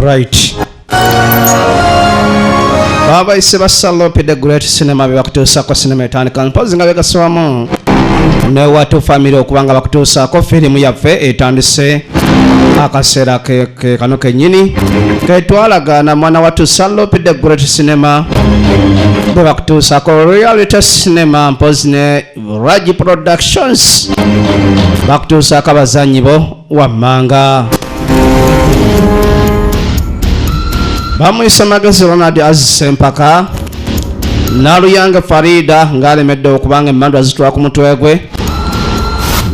Right. Baba ise basalope the great cinema bakutusa ko cinema etandika mpozi nga begaswamu ne watu family okubanga bakutusa ko film yaffe etandise akasera ke kano kenyini ketwalagana mwana watu salope the great cinema bakutusa ko reality cinema mpozi ne Raji Productions bakutusa kabazanyi bo wamanga bamwise Magezi Ronald azisempaka Naluyanga Farida ngalemedde okubanga emmandu azitwala ku mutwe gwe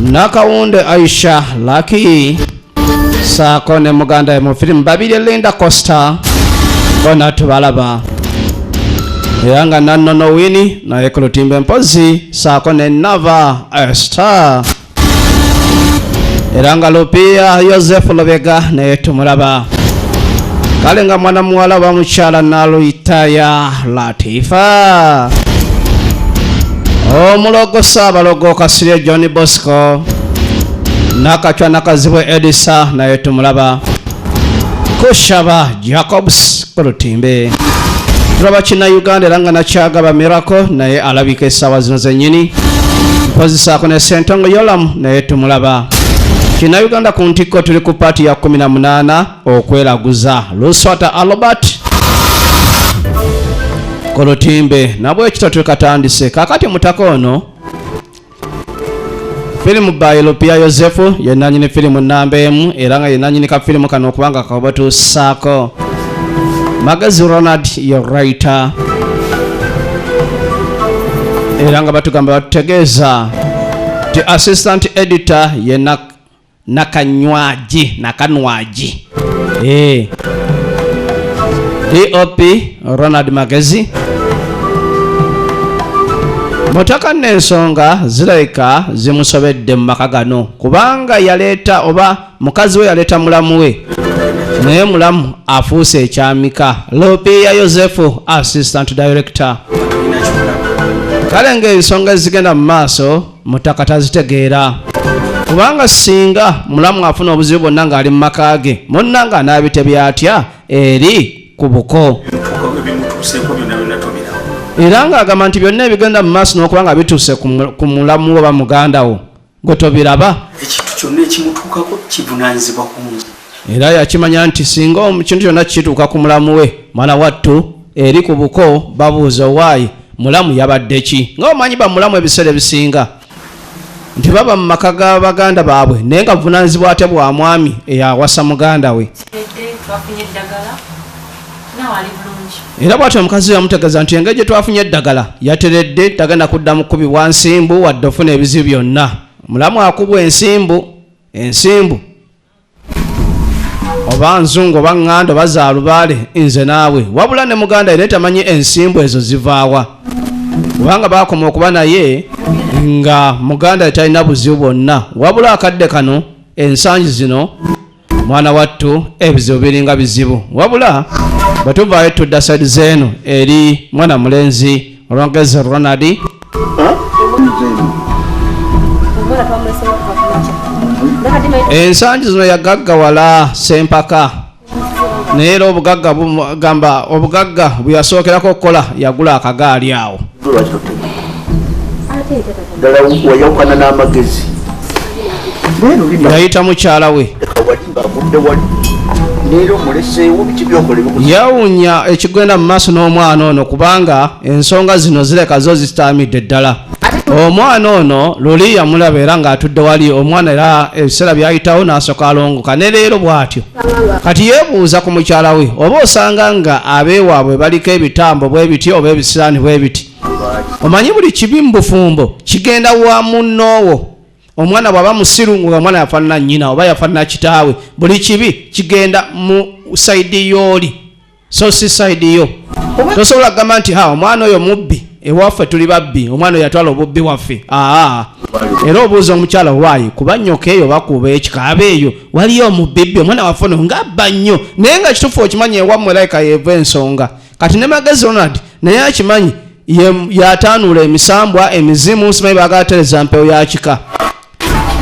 Nakawunde Aisha Lucky saako ne muganda mu firimu babiri Linda Costa bona tubalaba era nga Nannono Winnie naye ku lutimbe mpozi saako ne Nava Esther era nga Lupia Joseph Lobega naye tumulaba kale nga mwana muwala wa mukyala Naluyitaya Latifa omulogo Saabalogo Kasirye John Bosco nakachwa nakazibwe Edisa naye tumulaba Kushaba Jacobs ku lutimbe tulaba kina Uganda era nga nakyagaba Miracle naye alabika essaawa zino zennyini mpozisaako ne Sentongo Yolam naye tumulaba kina Uganda ku ntikko tuli ku paati ya 18 okweraguza Luswata Albert ku lutimbe nabwe ekitatu katandise kakati mutako ono filimu by Lupia Joseph yenanyini filimu namba emu era nga yenanyini ka filimu kano okubanga kabatuusaako Magezi Ronald ye writer era nga batugamba batutegeeza ti assistant editor ye Nakanwaji DOP Ronald Magezi mutaka n'ensonga zirabika zimusobedde mu maka gano kubanga yaleeta oba mukazi we yaleeta mulamu we naye mulamu afuuse ekyamika Lupia Joseph assistant director kale ng'ensonga ezigenda mu maaso mutaka tazitegeera kubanga singa mulamu afuna obuzibu bwonna ng'ali mu maka ge munnanga anaabitebya atya eri ku buko era ng'agamba nti byonna ebigenda mu maaso n'okubanga bituuse ku mulamu oba muganda wo gwe tobiraba ekintu kyonna ekimutuukako kivunaanyizibwa ku nze era yakimanya nti singa ekintu kyonna kituuka ku mulamu we mwana wattu eri ku buko babuuza owaayi mulamu yabadde ki nga omanyi bamulamu ebiseera ebisinga nti baba mu maka ga baganda baabwe naye nga buvunaanyizibwa ate bwa mwami eyawasa muganda we era bwatyo omukazi yamutegeeza nti engeri gye twafunye eddagala yateredde tagenda kuddamu kukubibwa nsimbu wadde ofuna ebizibu byonna mulamu akubwa ensimbu oba nzungu oba ŋŋanda oba zaalubaale nze naawe wabula ne muganda era tamanyi ensimbu ezo zivaawa kubanga baakoma okuba naye nga muganda talina buzibu bwonna wabula akadde kano ensangi zino mwana wattu ebizibu biringa bizibu wabula bwetuvaayo tudda saidi zeeno eri mwana mulenzi Magezi Ronald ensangi zino yagaggawala Sempaka naye era obugagga bugamba obugagga bwe yasookerako okukola yagula akagaali awo yayita mukyala we yawunya ekigenda mu maaso n'omwana ono kubanga ensonga zino zireka zo zitaamidde ddala omwana ono luli yamulaba era ng'atudde wali omwana era ebiseera byayitawo n'asooka alongoka ne leero bw'atyo kati yeebuuza ku mukyala we oba osanga nga abeewaabwe baliko ebitambo bwe biti oba ebisiraani bwe biti omanyi buli kibi mu bufumbo kigenda wa munnoowo omwana bw'aba musiru ng'omwana yafaanana nnyina oba yafaanana kitaawe buli kibi kigenda mu saidi y'oli so si saidi yo tosobola kugamba nti omwana oyo mubbi ewaffe tuli babbi omwana oyo yatwala obubbi waffe era obuuza omukyala waayi kuba nnyoka eyo bakuba ekikaaba eyo waliyo omubibbi omwana waffe ono ng'abba nnyo naye nga kituufu okimanyi ewammwe layika yeeva ensonga kati ne Magezi Ronald naye akimanyi yataanuula emisambwa emizimu simanyi baagatereza mpewo ya kika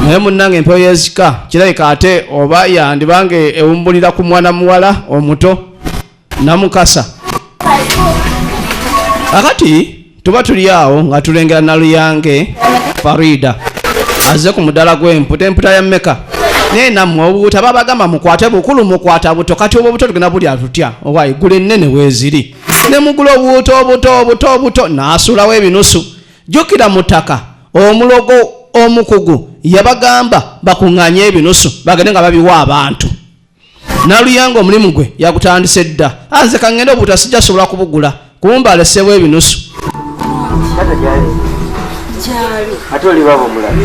naye munnange empewo y'ekika kirabika ate oba yandibange ewumbulira ku mwana muwala omuto namukasa akati tuba tuli awo nga tulengera Naluyange Farida azze ku muddala gw'emputa emputa ya mmeka naye nammwe obubuta babagamba mukwate bukulu mukwata buto kati obwo buto tugenda buli atutya owaayi gula ennene weeziri ne mugula obuto n'asulawo ebinusu jjukira mu ttaka omulogo omukugu yabagamba bakuŋŋaanye ebinusu bagende nga babiwa abantu Naluyange omulimu gwe yagutandise dda nze kaŋŋenda obuta sijja sobola kubugula kumba aleseewo ebinusu ate oli baba omulabi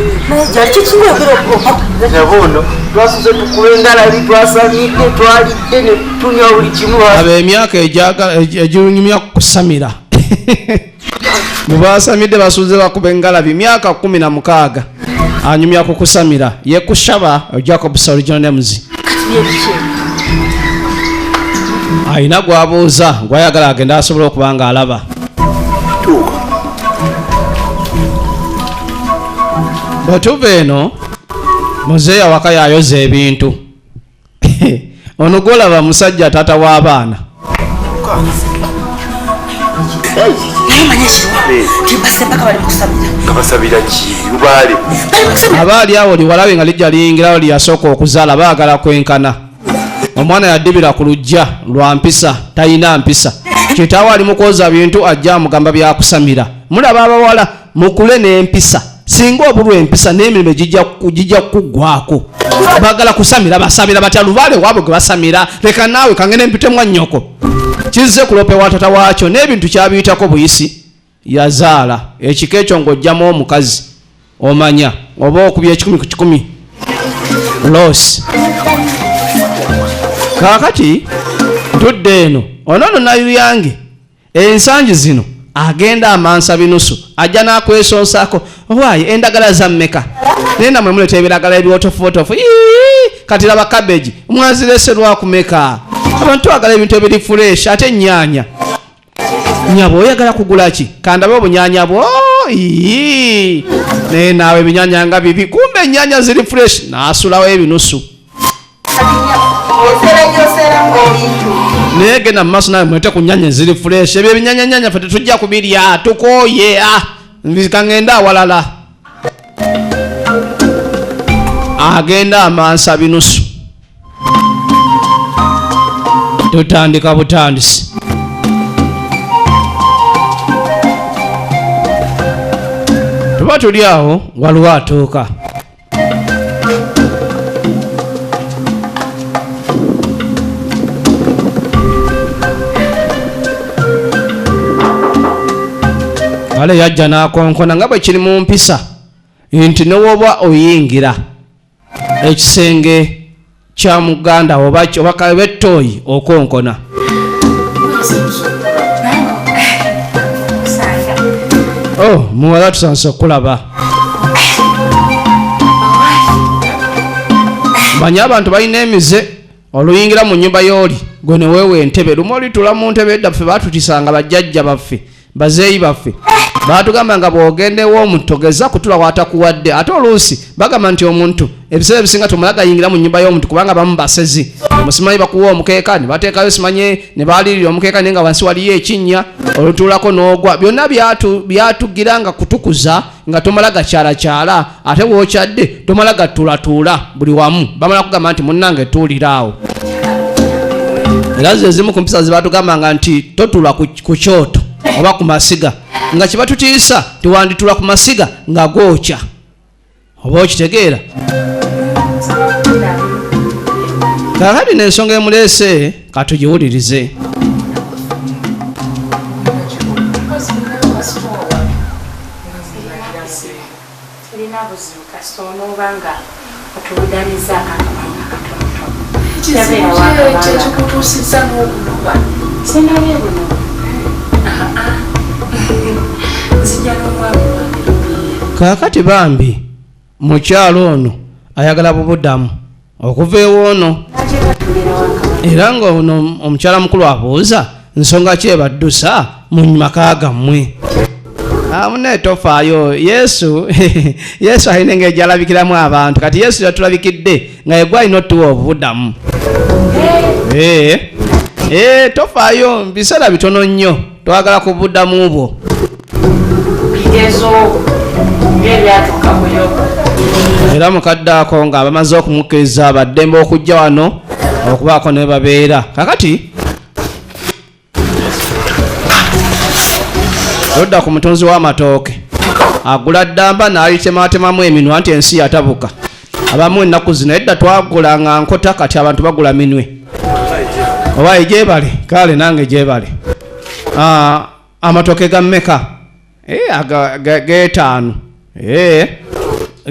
naye nabono twasuze tukuba engalabi twasamidde twalidde ne tunywa buli kimu aba emyaka eginyumya kusamira mubasamidde basuze bakuba engalabi myaka 16 anyumya kukusamira ye kushaba Jacob Original Names ayina gwabuuza gwayagala agenda asobola okuba nga alaba bwetuva eno muzeeyi awaka yayoza ebintu ono gwolaba musajja taata w'abaana abaali awo liwalabe nga lijja liyingirawo lyasooka okuzaala baagala kwenkana omwana yaddibira ku lujja lwa mpisa talina mpisa kitaawe ali mukwoza bintu ajja amugamba byakusamira mulaba abawala mukule n'empisa singa obulwa empisa n'emirimu gijja kuggwako bagala kusamira basamira batya lubaale waabwe gwe basamira leka naawe kangene empitemwa nnyoko kizze kulope wa tata waakyo n'ebintu kyabiyitako buyisi yazaala ekika ekyo ng'ojjamu omukazi omanya oba okubya 10 ku 10 losi kaakati tudde eno onono Naluyange ensangi zino agenda amansa binusu ajja n'akwesonsaako owaayi endagala za mmeka naye namwe muleta ebiragala ebyotofuotofu kati laba kabeji mwazirese lwakumeka abantu bagala ebintu ebiri fureshi ate ennyaanya nyabo oyagala kugula ki kandabe obunyaanya bwo naye naawe ebinyaanya nga bibi kumbe ennyaanya ziri fureshi n'asulawo ebinusu naye genda mu maaso nawe mwete ku nnyaanya ziri fureshi ebyo ebinyanyanyanya fe tetujja kubirya tukooye kangenda awalala agenda amansa binusu tutandika butandisi tuba tuli awo waliwo atuuka wale yajja n'akonkona nga bwe kiri mu mpisa nti newoba oyingira ekisenge kya muganda oba kabettoyi okonkona muwala tusanse okulaba manye abantu balina emize oluyingira mu nnyumba y'oli gwe neweewa entebe lumu olitula mu ntebe eddaffe baatutisanga bajjajja baffe bazeeyi baffe baatugamba nga bw'ogendewo omuntu geza kutula watakuwadde ate oluusi bagamba nti omuntu ebiseera ebisinga tumulaga yingira mu nnyumba y'omuntu kubanga bamu basezi musimanyi bakuwa omukeeka ne bateekayo simanye ne baalirira omukeeka naye nga wansi waliyo ekinnya olutuulako n'ogwa byonna byatugira nga kutukuza nga tomala gakyalakyala ate bw'okyadde tomala gatuulatuula buli wamu bamala kugamba nti munnange tuuliraawo era zezimu ku mpisa ze baatugambanga nti totuula ku kyoto oba ku masiga nga kiba tutiisa tiwanditula ku masiga nga gookya oba okitegeera kakati n'ensonga emuleese katugiwulirize kakati bambi mukyalo ono ayagala bubudamu okuva ewoono era nga ono omukyala mukulu abuuza nsonga ki ebaddusa mu maka gammwe. Mune tofaayo yesu yesu alina engeri gyalabikiramu abantu kati yesu yatulabikidde nga yegwe alina otuwa obubudamu. Tofaayo biseera bitono nnyo twagala ku budamu bwo. Era mukadde ako nga bamaze okumukkiriza baddembe okujja wano okubaako ne babeera kakati odda ku mutunzi w'amatooke agula ddamba n'alitematemamu eminwa nti ensi yatabuka. Abamu ennaku zino edda twagula nga nkota kati abantu bagula minwe oba egyebale kale nange gyebale. Amatooke gammeka geetaano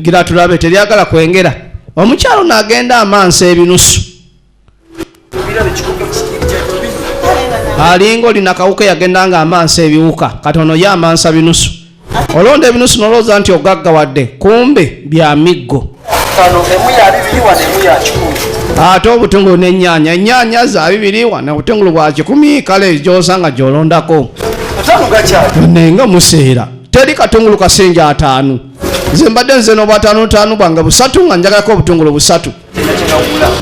gira tulabe teryagala kwengera. Omukyalo n'agenda amansa ebinusu alinga olina kawuka yagenda nga amansa ebiwuka katono ye amansa binusu olonda ebinusu nolowooza nti ogaggawadde kumbe bya miggo. Ate obutungulu n'ennyaanya ennyaanya za 2 n'obutungulu bwa 10 kale gy'osanga gy'olondako nenga museera teri katungulu kasenja 5 nze mbadde nze n'obw'ataano bwange 3 nga njagalako obutungulu 3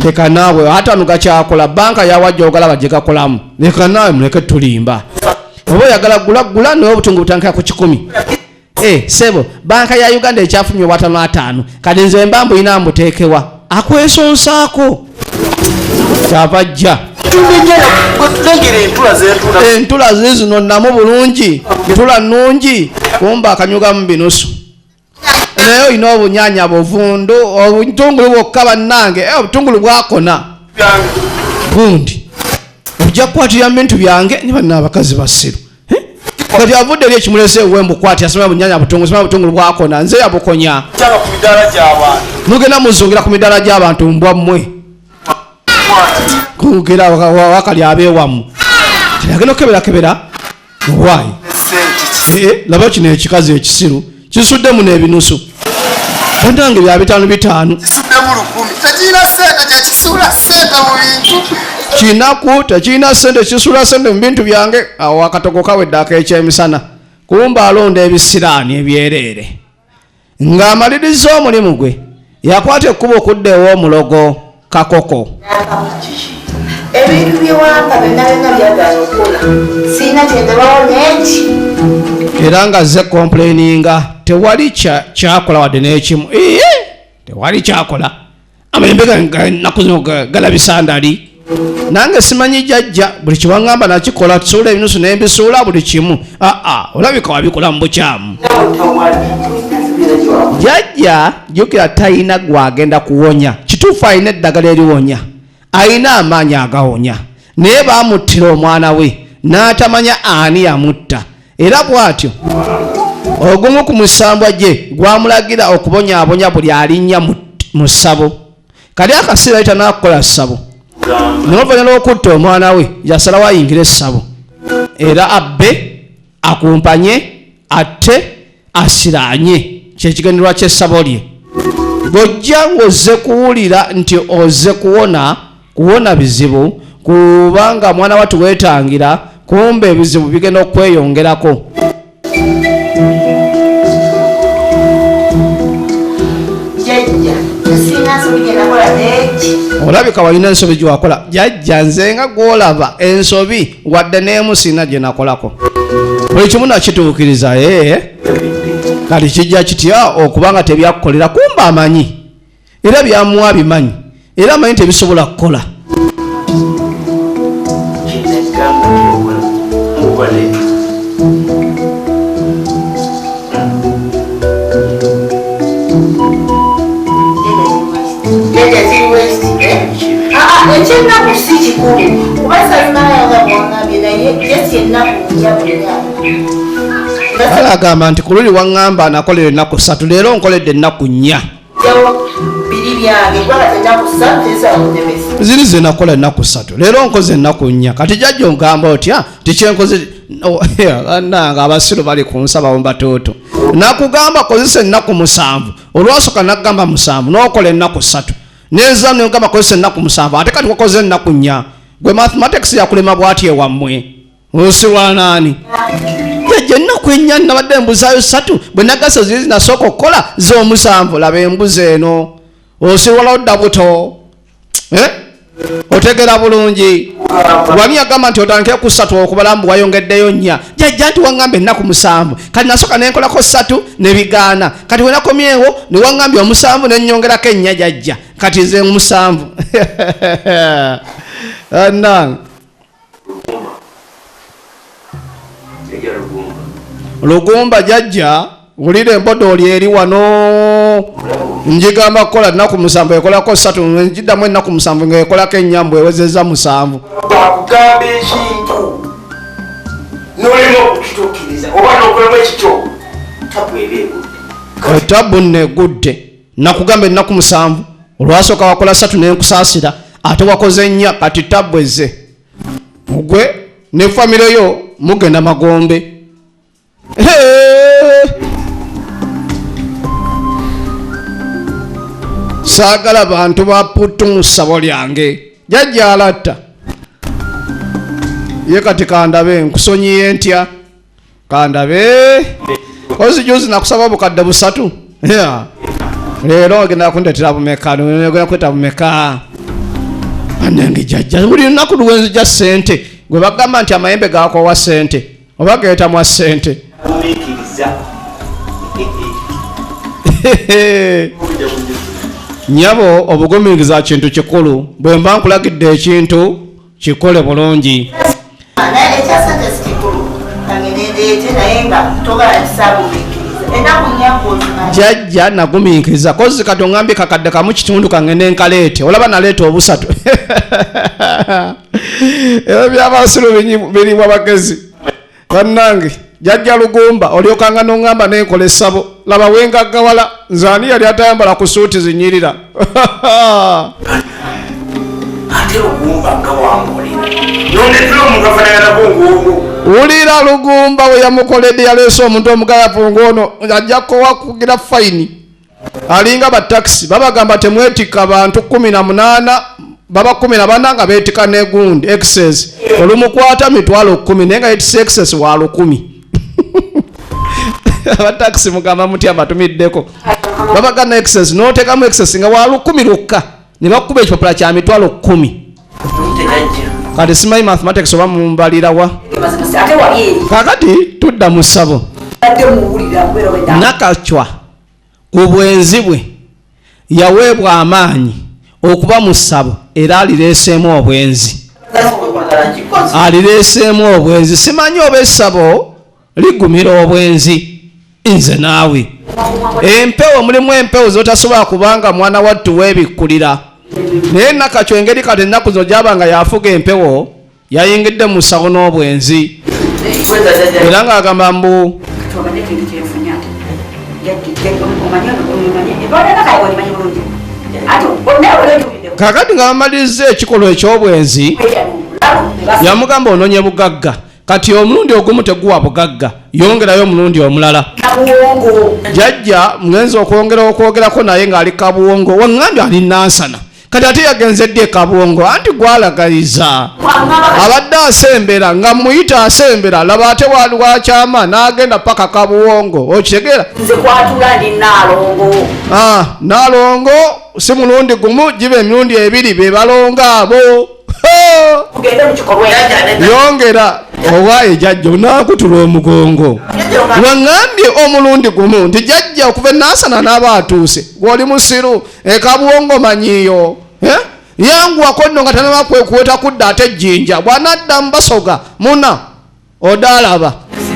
leka naawe ataano gakyakola banka yawajja ogalaba gye gakolamu leka naawe muleke tulimba oba oyagala gula naye obutungulu butandikira ku 10. Sebo banka ya Uganda ekyafunye obw'ataano 5 kati nze mbambu ina mbuteekewa akwesonsaako kyava jja entula zizino namu bulungi ntula nnungi kumba akanyugamu binusu naye olina obunyaanya buvundu obutungulu bwokka bannange obutungulu bwakona gundi ojja kukwatira bintu byange ne banna abakazi basiru kati avudde eri ekimulese ewembukwati asoma bunyaanya butungulu soma butungulu bwakona nze yabukonya mugenda muzungira ku midaala gy'abantu mbwammwe kugera wakali abeewamu agenda okukeberakebera muwaayi laba kino ekikazi ekisiru kisuddemu n'ebinusu bantange bya 5 kinaku tekirina sente kisula sente mu bintu byange awo akatogo kawedde ak'ekyemisana kumba alonda ebisiraani ebyereere ng'amaliriza omulimu gwe yakwata ekkubo okudda ew'omulogo kakoko. Ebintu byewanga byonna byagala okukola sirina kyendabawo n'eki era nga ze complaininga tewali kyakola wadde n'ekimu tewali kyakola amayembe ennaku zino galabisa ndali nange simanyi jjajja buli kiwaŋŋamba nakikola tusuula ebinusu n'embisuula buli kimu olabika wabikola mu bukyamu. Jjajja jjukira talina gwagenda kuwonya kituufu alina eddagala eriwonya alina amaanyi agawonya naye baamuttira omwana we n'atamanya ani yamutta era bw'atyo ogumu ku musambwa gye gwamulagira okubonyaabonya buli alinnya mu ssabo kali akasiira yita n'akukola ssabo n'oluvannyuma lw'okutta omwana we yasalawo ayingire essabo era abbe akumpanye atte asiraanye kyekigendererwa ky'essabo lye gojja ng'ozze kuwulira nti ozze kuwona bizibu kubanga mwana wattu weetangira kumbe ebizibu bigenda okweyongerako. Olabika walina ensobi gyewakola jjajja nze nga gwolaba ensobi wadde n'emu sina gye nakolako buli kimu nakituukiriza kati kijja kitya okubanga tebyakukolera kumba amanyi era byamuwa bimanyi era amanyi tebisobola kukola. ekyennaku si kikulu kuba salunaayanga bwangambye naye yesi ennaku kale agamba nti ku luli waŋŋamba nakolera ennaku 3 leero nkoledde ennaku 4 ziri ze nakola ennaku 3 leero nkoze ennaku 4 kati jjajja ogamba otya tikyenkoze nange abasiru bali ku nsaba bombatooto nakugamba kozesa ennaku 7 olwasoka nakugamba 7 nokola ennaku 3 neza nogamba kozesa ennaku 7 ate kati wakoze ennaku 4 gwe mathematics yakulema bwati ewammwe osiwanani jajja ennaku 4 nabadde embuzayo 3 bwe nagasa ziri nasooka okukola z'omusanvu laba embuzi eno osiwala odda buto otegera bulungi wani agamba nti otandikire ku 3 okubala mbu wayongeddeyo 4 jajja nti waŋŋamba ennaku 7 kati nasooka nenkolako 3 nebigaana kati wenakomyewo ne waŋŋambye 7 nenyongerako 4 jajja kati nze 7 anange lugumba jajja wulira embodooli eri wano njigamba kukola nnaku 7 ekolako 3 njiddamu ennaku 7 ngaekolako ennyambu ewezeza 7 bakugamba ekintu nolema okukituukiriza oba nokolamu ekityo tabu eba tabu negudde nakugamba ennaku 7 olwasooka wakola 3 nenkusaasira ate wakoze 4 kati tabu eze mugwe ne famire yo mugenda magombe saagala bantu baputu mu ssabo lyange jajja alatta ye kati kandabe nkusonyiye ntya kandabe ozijuzi nakusaba bukadde 3 leero ogenda kundetera bumeka nogenda kweta bumeka anange jajja buli lunaku luwenzija ssente gwe bagamba nti amayembe gakowa ssente oba geetamwa ssente nyabo obugumiikiriza kintu kikulu bwe mba nkulagidde ekintu kikole bulungi jajja nagumiikiriza kozi kati oŋambye kakadde kamu kitundu kangende nkaleete olaba naleeta 3 ebyo byabasiru birimu abagezi bannange jajja lugumba olyokanga noŋŋamba nenkola essabo laba wengaggawala nzaani yali atayambala ku suuti zinyirira ate lugumba nga wangolera nonetula omuntu afananako ng'ono wulira lugumba we yamukoledde yaleese omuntu omugayavu ng'ono ajja kuwa kugira fayini alinga batakisi babagamba temwetikka abantu 18 baba 14 nga beetika negundi excess olumukwata mitwalo 10 naye nga yetisa excess wa 10 abatakisi mugamba muti abatumiddeko babagana excess n'oteekamu excess nga wa 10 lukka ne bakuba ekipapula kya mitwalo 10 kati simanyi mathematics oba mumbalirawa kakati tudda mu ssabo nakacwa obwenzi bwe yaweebwa amaanyi okuba mu ssabo era alireeseemu obwenzi simanyi oba essabo ligumira obwenzi nze naawe empewo mulimu empewo zotasobola kubanga mwana wattu weebikkulira naye nakacwa engeri kati ennaku zo gyabanga yafuga empewo yayingidde mu ssawo n'obwenzi era ng'agamba mbu kakati nga bamaliriza ekikolwa eky'obwenzi yamugamba ononye bugagga kati omulundi ogumu teguwa bugagga yongerayo omulundi omulala jajja mwenzi okwogerako naye ng'ali kabuwongo waŋŋambye ali nansana kati ate yagenze ddi kabuwongo anti gwalagaliza abadde asembera nga muyita asembera laba ate wakyama n'agenda paka kabuwongo okitegeera naalongo si mulundi gumu giba emirundi 2 be balonga abo yongera owaaye jajja onaakutula omugongo waŋŋambye omulundi gumu nti jajja okuva enaasana n'aba atuuse gw'oli musiru ekabuwongo manyiyo yanguwako nno nga tanamakwekuweta kudda ate ejjinja bw'anadda mubasoga muna odaalaba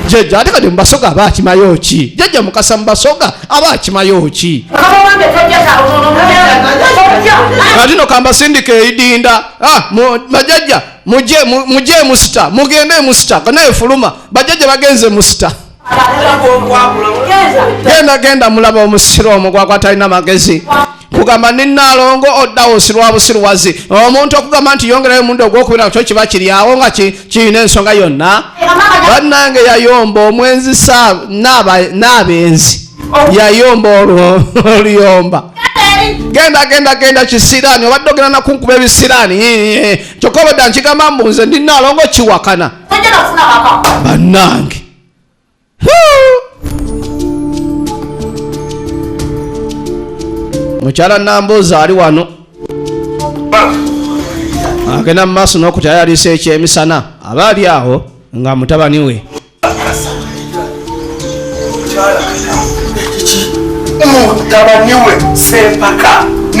jajja ate kati mubasoga aba akimayo ki jajja mukasa mubasoga aba akimayo ki kati no kambasindika eidinda bajajja muje musita mugende musita naye fuluma bajajja bagenze musita genda mulaba omusiro omugwagwa talina magezi kugamba ninaalongo oddawo osirwa busirwazi omuntu okugamba nti yongerayo omundi ogwokubira nakyo kiba kiri awo nga kirina ensonga yonna. Bannange yayomba omwenzi n'abenzi yayomba oluyomba. Genda kisiraani obadde ogenda nakunkuba ebisiraani kyokka obadde nkigamba mbunze ninaalongo kiwakana bannange. Mukyala Nambuuza ali wano agenda mu maaso n'okutayalisa ekyemisana aba ali awo nga mutabani we.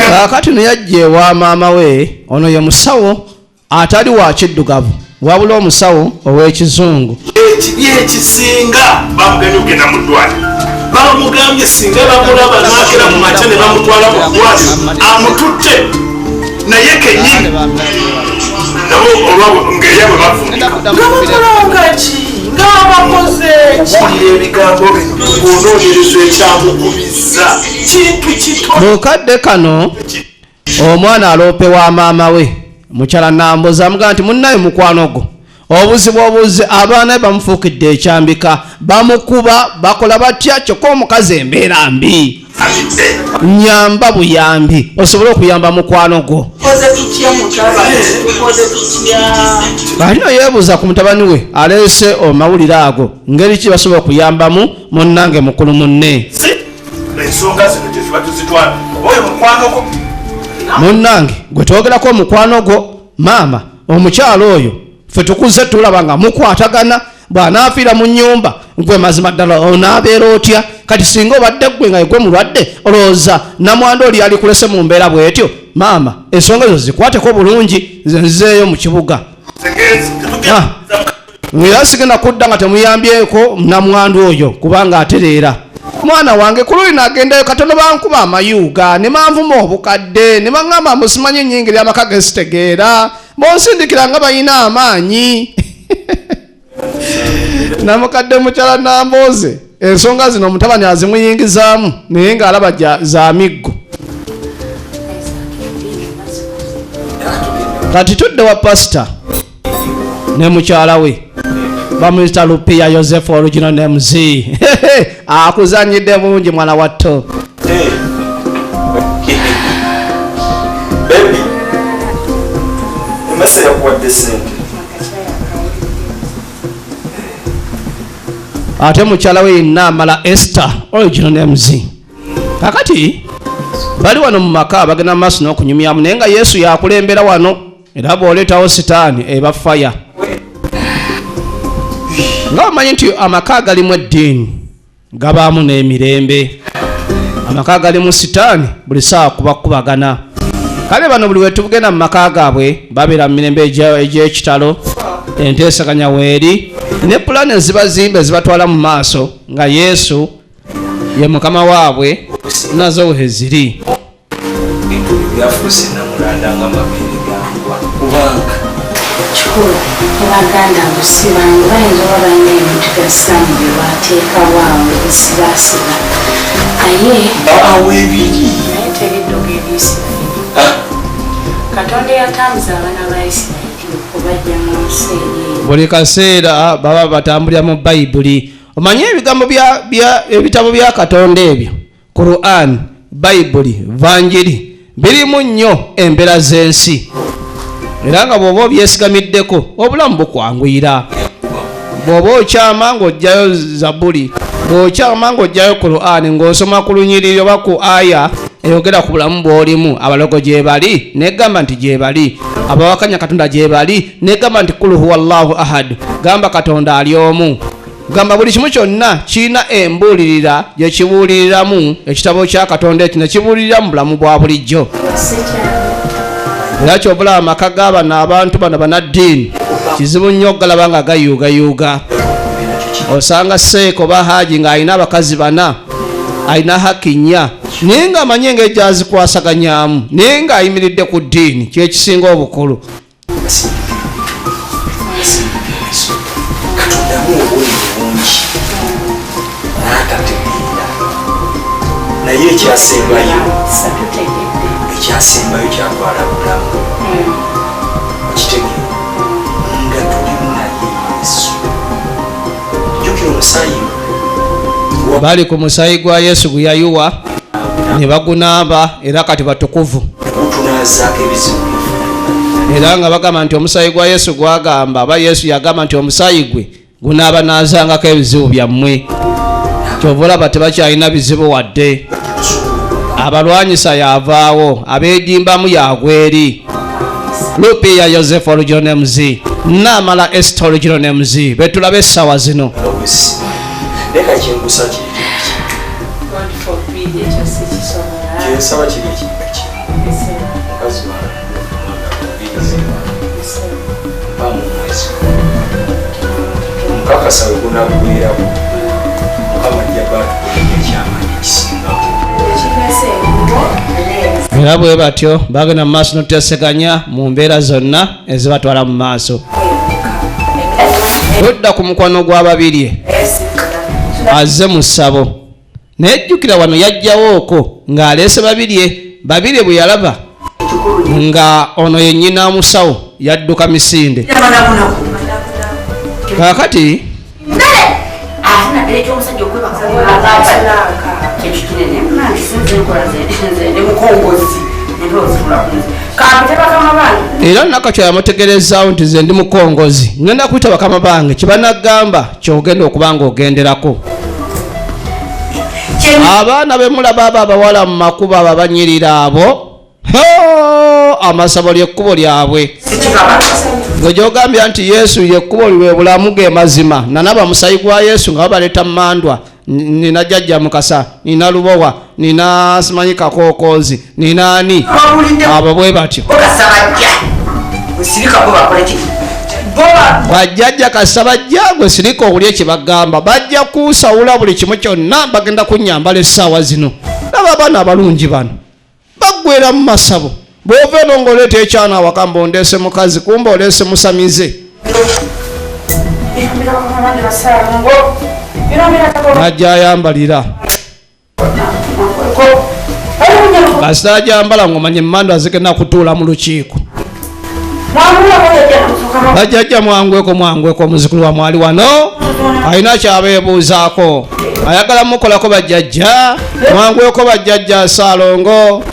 Kaakati neyajja ewa maama we ono ye musawo atali wa kiddugavu wabula omusawo ow'ekizungu. Ekisinga bamugenda okugenda mu ddwaliro bamugambye singa bamulaba n'akera mu makya ne bamutwala mu ddwaliro amututte naye kenyini nabo olwabo ngeri yabwe bavunika ngabamulangaki ng'abakoze ki ebigambo bino onoonyereza ekyamukubizza kintu kitono. Mukadde kano omwana aloope wa maama we mukyala Nambuuza amugamba nti munnaye mukwano gwo obuzibu obuzi abaana bamufuukidde ekyambika bamukuba bakola batya kyokka omukazi embeera mbi nyamba buyambi osobole okuyamba mukwano gwo. Alina yeebuuza ku mutabani we aleese omawulire ago ngeri ki basobola okuyambamu munnange mukulu munne. Ensonga zino teziba tuzitwala oyo mukwano gwo munnange gwe twogerako omukwano gwo maama omukyalo oyo ffe tukuze tulaba nga mukwatagana bw'anaafiira mu nnyumba gwe mazima ddala onaabeera otya kati singa obadde gwe nga gwe mulwadde olowooza namwanda oli alikulese mu mbeera bw'etyo maama ensonga ezo zikwateko bulungi nzeeyo mu kibuga era sigenda kudda nga temuyambyeko namwandu oyo kubanga atereera. Mwana wange ku luli nagendayo katono bankuba amayuuga ne manvuma obukadde ne baŋŋamba musimanyi nnyingiri amaka gesitegeera bonsindikira nga balina amaanyi. Namukadde mukyala Nambuuza ensonga zino omutabani azimuyingizaamu naye ng'alaba za miggo. Kati tudde wa pasita ne mukyala we bamuyita Lupiya Joseph original names akuzanyidde bungi mwana watto. Baby emese yakuwadde sente ate mukyala we Namala Esther original names. Kakati bali wano mu maka bagenda mu maaso n'okunyumyamu naye nga Yesu yakulembera wano era bw'oleetawo sitaani eba faya. Nga omanyi nti amaka agalimu eddiini gabaamu n'emirembe, amaka agalimu sitaani buli ssaawa kubakubagana. Kale bano buli wetugenda mu maka gaabwe babeera mu mirembe egy'ekitalo enteesaganya weeri ne pulaani ezibazimbe zibatwala mu maaso nga Yesu ye mukama waabwe nazo weheziri. byafuuse namulanda nga mabeere gangwa kubanga kikulu abaganda busibange bayinza oba balina ebintu byasaamu bye bateekawo awo ebisibaasiba naye baawo ebiri naye tebiddoga ebyisirayiri. Katonda yatambuza abaana ba Isirayiri okubajja mu nsi eyo. Buli kaseera baba batambulira mu Bayibuli. Omanyi ebigambo ebitabo bya Katonda ebyo Quran, Bayibuli, Vanjiri birimu nnyo embeera z'ensi. Era nga bw'oba obyesigamiddeko obulamu bukwanguyira. Bw'oba okyama ng'ojjayo Zabuli, bw'okyama ng'ojjayo Quran ng'osoma ku lunyiriri oba ku aya eyogera ku bulamu bw'olimu, abalogo gye bali negamba nti gye bali, abawakanya Katonda gye bali negamba nti kul huwallahu ahad, gamba Katonda ali omu. Gamba buli kimu kyonna kirina embuulirira gye kibuuliriramu ekitabo kya Katonda ekyo ne kibuulirira mu bulamu bwa bulijjo. Era kyobulaba amaka g'abano abantu bano bannaddiini kizibu nnyo ogalaba nga gayuugayuuga. Osanga Seeko oba Haaji ng'alina abakazi bana, alina haki nnya, naye ng'amanyi engeri gy'azikwasaganyaamu, naye ng'ayimiridde ku ddiini kyekisinga obukulu. katondamu obuli bungi n'atategeera naye ekyasembayo ekyasembayo kyatwala bulamu okitegeera nga tulimu naye Yesu. Jjukira omusaayi bali ku musaayi gwa Yesu gwe yayuwa ne bagunaaba era kati batukuvu gutunaazaako ebizibu era nga bagamba nti omusaayi gwa Yesu gwagamba aba Yesu yagamba nti omusaayi gwe gunaabanaazangako ebizibu byammwe. Kyova olaba tebakyalina bizibu wadde. Abalwanyisa yavaawo, abeedimbamu yagweri. Lupiya Joseph Original MZ, Namala Esther Original MZ, betulaba essaawa zino. leka kyengusa kyensaba kiri ekintu mukazi omukakasa we gunaggweerawo mukama jjabatukolera ekyamanyi ekisingawo. Era bwe batyo bagenda mu maaso n'okuteeseganya mu mbeera zonna ezibatwala mu maaso. Ludda ku mukwano gw'ababirye azze mu ssabo naye jjukira wano yajjawooko ng'aleese babirye bwe yalaba nga ono ye nnyina musawo yadduka misinde. Kaakati era nakatyo yamutegerezaawo nti nze ndi mukongozi ngenda kuyita bakama bange kyebanagamba kyogenda okuba nga ogenderako. Abaana bemulaba abo abawala mu makubo abo abanyirira abo amasabo lyekkubo lyabwe. Gwe gyogambya nti Yesu yekkubo lwe bulamu ge mazima. Nanaba musayi gwa Yesu nga babaleeta Mandwa, nina jjajja Mukasa, nina Lubowa, nina simanyi Kakookozi, nina ani abo bwe batyo. Bajjajja kasa bajja gwe sirika owulye kye bagamba, bajja kusawula buli kimu kyonna bagenda kunnyambala essaawa zino. Laba abaana abalungi bano baggweera mu masabo. Bw'ova eno ng'oleeta ekyana awaka mbondeese mukazi kumba oleese musamize. Najja ayambalira kasita ajambala ng'omanye Mandwa zigenda kutuula mu lukiiko. Bajjajja mwangweko omuzukulu wa mwali wano alina kyabeebuuzaako ayagala mukolako bajjajja mwangweko bajjajja Saalongo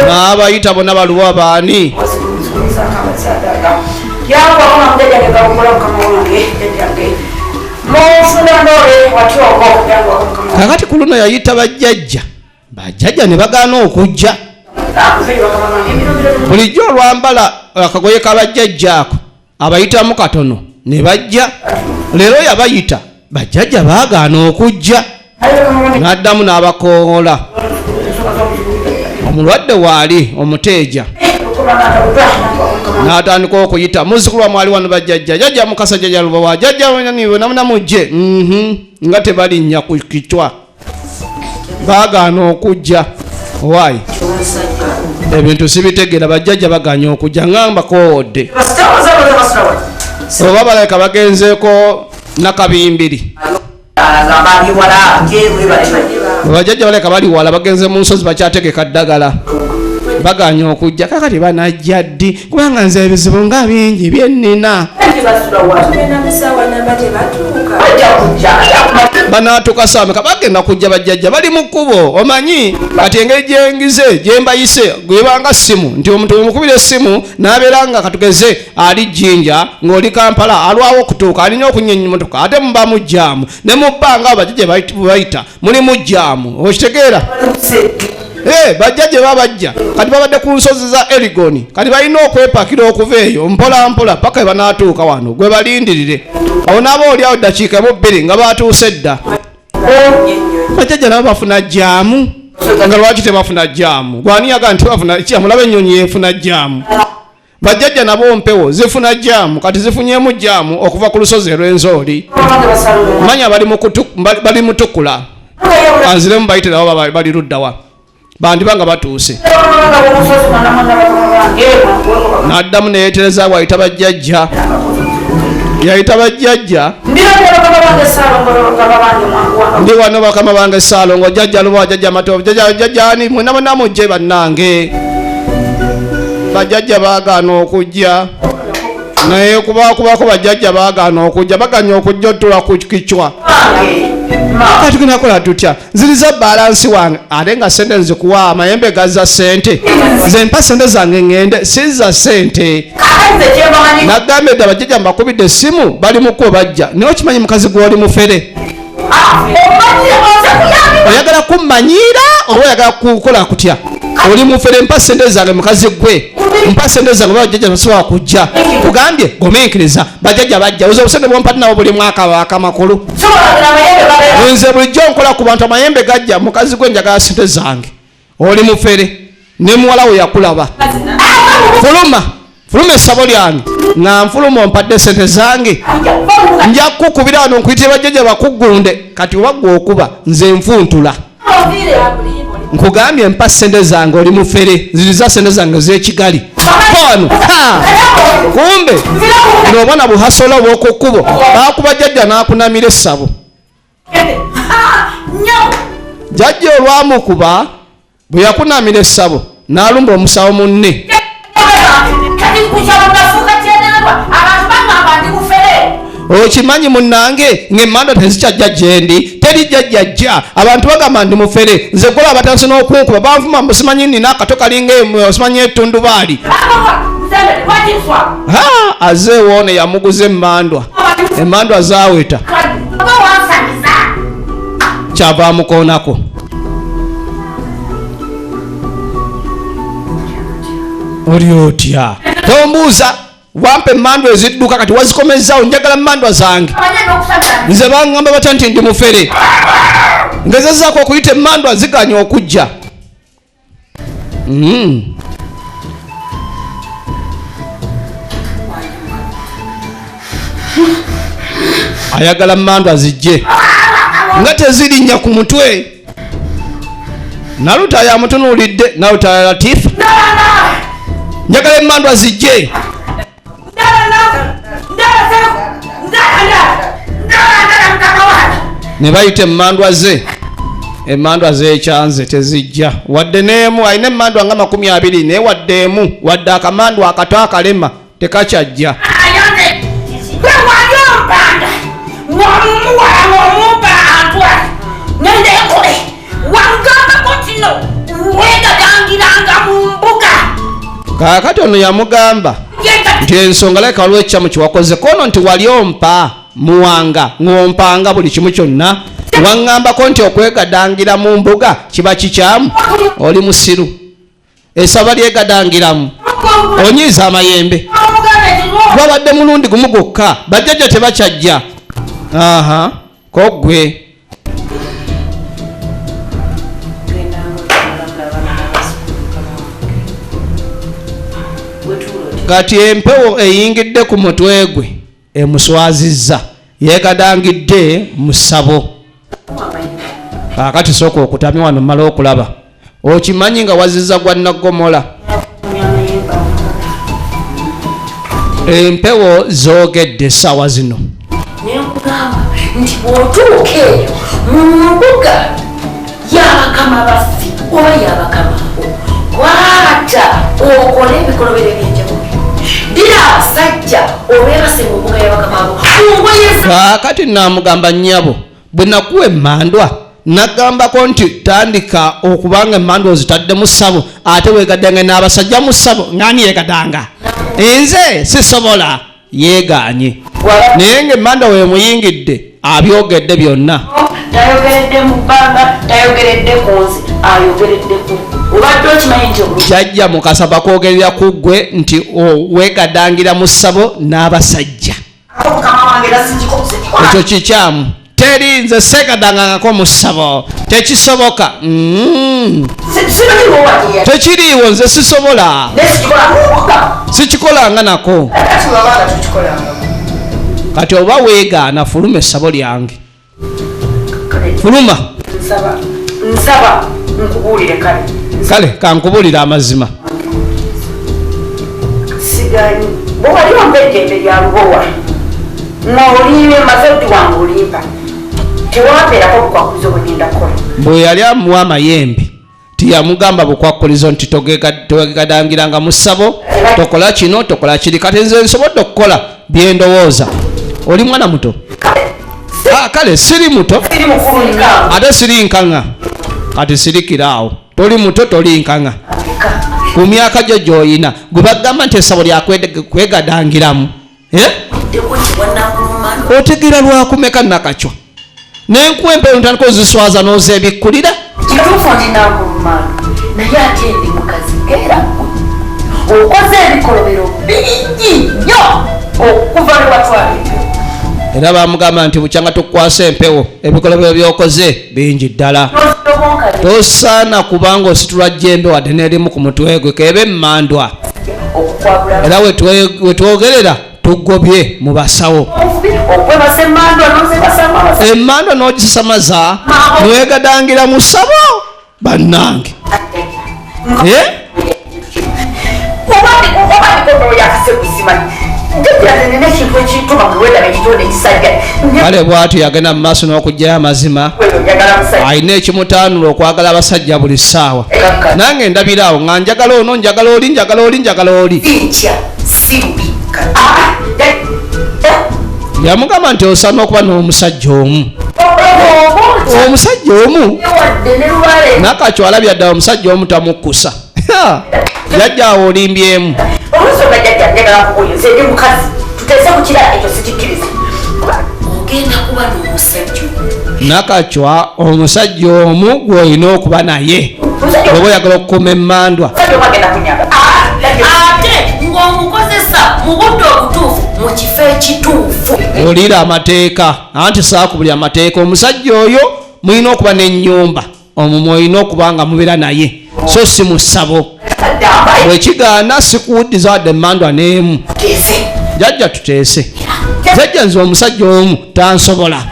n'abayita bonna baluwa baani. Kakati ku luno yayita bajjajja ne bagaana okujja. Bulijjo olwambala akagoye k'abajjajja ako abayitamu katono ne bajja. Leero yabayita bajjajja baagaana okujja n'addamu n'abakoola. Omulwadde waali omuteeja n'atandika okuyita muzzukulu wa mwali wano bajjajja jjajja Mukasa jjajja Lubowa jjajja niwe namujje nga tebalinnya ku kitwa baagaana okujja. Waayi ebintu sibitegeera bajjajja baganya okujja ngamba koodde oba baleka bagenzeeko nakabimbiri bajjajja baleka bali wala bagenze mu nsozi bakyategeka ddagala baganya okujja. Kakati banajja ddi kubanga nze ebizibu nga bingi byennina. Banaatuka saameka bagenda kujja bajjajja bali mu kkubo omanyi kati engeri gyengize gyembayise gwebanga simu nti omuntu bwemukubira essimu n'abeera nga katugeze ali Jinja ng'oli Kampala alwawo okutuuka alina okunyenya emmotoka ate muba mu jjaamu ne mu bbanga abo bajjajja bayita muli mu jjaamu okitegeera. Bajjajja babajja kati babadde ku nsozi za Erigoni kati balina okwepakira okuva eyo mpola mpola paka we banaatuuka wano gwe balindirire awo naaba oliawo eddakiika mu 2 nga batuuse dda. Bajjajja nabo bafuna jjaamu nga lwaki tebafuna jjaamu gwaniyaga nti bafuna jjaamu laba ennyonyi efuna jjaamu. Bajjajja nabo mpewo zifuna jjaamu kati zifunyemu jjaamu okuva ku lusozi Lw'Enzooli. Manya bali mutukula anziremu bayitira abo bali luddawa bandibanga batuuse. N'addamu neyetereza bw'ayita bajjajja yayita bajjajja ndi wano bakama bange Saalongo jjajja luba jjajja Matovu jjajjani mwena bonna mujje bannange bajjajja baagaana okujja naye kubako bajjajja baagaana okujja baganya okujja otula ku kicwa kati tunakola tutya nziriza balansi wange ate nga sente nzikuwa amayembe gazza sente nze mpa sente zange ngende sizza sente nagambye dda bajjajja mbakubidde essimu bali mukuba bajja naye okimanyi mukazi gw'oli mufere oyagala kummanyiira oba oyagala kukola kutya oli mufere mpa sente zange mukazi gwe mpa sente zange bajjajja basobola kujja kugambye gomenkiriza bajjajja bajja oza obusente bwompati nabo buli mwaka bakamakulu nze bulijjo nkola ku bantu amayembe gajja mukazi gwe njagala sente zange oli mufere ne muwala we yakulaba fuluma essabo lyange nga nfuluma ompadde sente zange nja kukubira wano nkuyitire bajjajja bakugunde kati wagwa okuba nze nfuntula nkugambye mpa sente zange oli mufere ziriza sente zange z'ekigali wano kumbe nobona buhasola bwokukkubo bakuba jjajja n'akunamira essabo jjajja olwamukuba bwe yakunamira essabo n'alumba omusawo munne okimanyi munnange ng'emmanda tezikyajja gyendi teri jjajjajja abantu bagamba ndi mufere nze gola abatansi n'okunkuba banvuma musimanyi nina akato kalinga osimanyi ettundubaali aze woone yamuguza emmandwa zaaweta kyava amukoonako oli otya tombuuza wampa emmandwa ezidduka kati wazikomezaawo njagala mmandwa zange nze baŋŋamba batya nti ndi mufere ngezezaako okuyita emmandwa ziganya okujja ayagala mmandwa zijje nga tezirinnya ku mutwe naluta yamutunuulidde naluta ya Latifa njagala emmandwa zijje ne bayita emmandwa z'ekyanze tezijja wadde n'emu alina emmandwa nga 20 naye wadde emu wadde akamandwa akato akalema tekakyajja kaakati ono yamugamba nti ensonga leka waliwo ekikyamu kyewakoze kono nti wali ompa muwanga ng'ompanga buli kimu kyonna waŋŋambako nti okwegadangira mu mbuga kiba kikyamu oli musiru esaba lyegadangiramu onyiiza amayembe gwabadde mulundi gumu gwokka bajjajja tebakyajja koggwe kati empewo eyingidde ku mutwe gwe emuswazizza yegadangidde mu ssabo kaakati sooka okutamya wano mmala okulaba okimanyi nga wazizza gwa Naggomola empewo zoogedde essaawa zino nenkugamba nti bw'otuuka eyo mu mbuga y'abakama baffe oba y'abakama bo kwata okole ebikolobero ebyenjawulo ddira abasajja obeebase mu mbuga y'abakama bo kaakati naamugamba nnyabo bwe nakuwa emmandwa nagambako nti tandika okubanga emmandwa ozitadde mu ssabo ate weegaddange n'abasajja mu ssabo ng'ani yeegaddanga nze sisobola yeegaanye naye ng'emmandwa weemuyingidde abyogedde byonna tayogeredde mu bbanga tayogeredde ku nzi ayogeredde ku obadde okimanyi nti jjajja Mukasa bakwogerera ku ggwe nti weegaddangira mu ssabo n'abasajja ekyo kikyamu teri nze seegaddangangako mu ssabo tekisoboka tekiriiwo nze sisobola sikikolanga nako kati oba weegaana fuluma essabo lyange fuluma nsaba nkubuulire kale kankubuulire amazima siganyi bwe wali wampa eddembe lya lubowa n'olimba mazodi wange olimba tewambeerako bukwakulizo bwegenda kukola. Bwe yali amuwa amayembe tiyamugamba bukwakulizo nti togegadangiranga mu ssabo tokola kino tokola kiri. Kati nze nsobodde okukola bye ndowooza. Oli mwana muto? Kale siri muto ate siri nkaŋŋa. Kati sirikiraawo, toli muto toli nkaŋŋa. Ku myaka gyo gy'oyina gwe bagamba nti essabo lyakwegadangiramu otegeera lwakumeka Nakacwa n'enkwempe ntandika oziswaza n'ozeebikkulira. Kituufu ndinakulumana naye ate ndi mukazi ngeera okoze ebikolobero bingi nnyo okuva ne watwala empewo. Era bamugamba nti bukyanga tukwasa empewo ebikolobero byokoze bingi ddala. Tosaana kubanga ositula jjembe wadde n'erimu ku mutwe gwe keebe emmandwa. Era wetwogerera tugobye mu basawo. Emmandwa n'ogisasamaza nwegadangira mu ssabo bannange. Kale bw'atyo yagenda mu maaso n'okugyayo amazima. Alina ekimutaanula okwagala abasajja buli ssaawa. Nange ndabiraawo nga njagala ono njagala oli njagala oli njagala oli. Yamugamba nti osaana okuba n'omusajja omu. Omusajja omu Nakacwa alabye ddala omusajja omu tamukkusa. Jajja awo olimbyemu. Nakacwa omusajja omu gw'olina okuba naye oba oyagala okukuuma emmandwa. Ate ng'omukozesa mu budde obutuufu mu kifo ekituufu. Oliira amateeka anti saakubuli amateeka. Omusajja oyo mulina okuba n'ennyumba omwo olina okuba nga mubeera naye so si mu ssabo. Bwekigaana sikuwuddiza wadde emmandwa n'emu. Jajja tuteese. Jajja nze omusajja omu tansobola.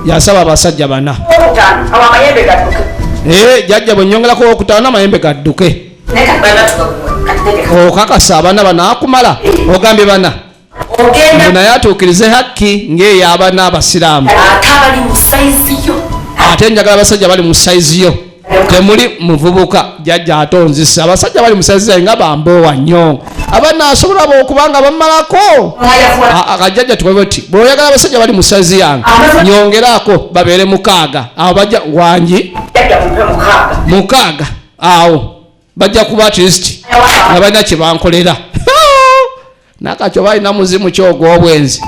Yasaba abasajja bana. Jajja bwe nnyongerako owokutaano amayembe gadduke. Okakasa abana bana akumala ogambye bana. Naye atuukirize hakki ng'ey'abaana abasiraamu. Ate njagala abasajja bali mu saizi yo. Temuli muvubuka jajja atonzisa. Abasajja bali mu saizi nga bamboowa nnyo. Abanaasobola okubanga bamalako. Akajjajja tukobe ti bw'oyagala abasajja bali mu saizi yange nyongeraako babeere 6. Awo bajja wangi 6 awo bajja kuba at least nga balina kye bankolera. Nakacwa balina muzimu kyogw'obwenzi.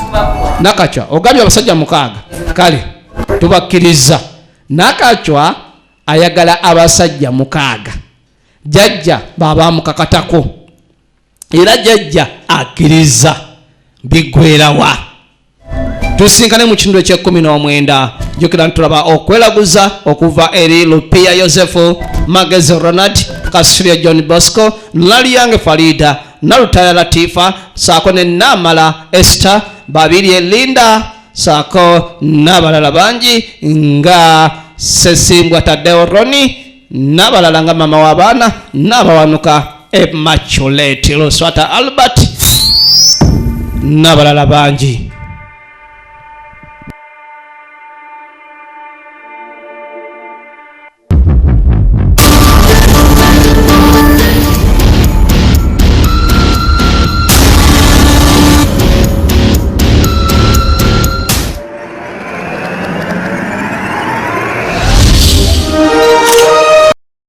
Nakacwa ogambye abasajja 6 kale tubakkiriza. Nakacwa ayagala abasajja 6. Jajja baba amukakatako era jajja akkiriza biggwerawa. Tusinkane mu kitundu ekye19 jjukira ntulaba okwelaguza okuva eri Lupia Yosefu, Magezi Ronald, Kasiria John Bosco, Naliyange Farida, Nalutaya Latifa, saako ne Namala Esther, Babirye Linda, saako n'abalala bangi nga Sesimbwa Tadeo Roni, n'abalala nga mama w'abaana n'abawanuka Immaculate Luswata Albert n'abalala bangi.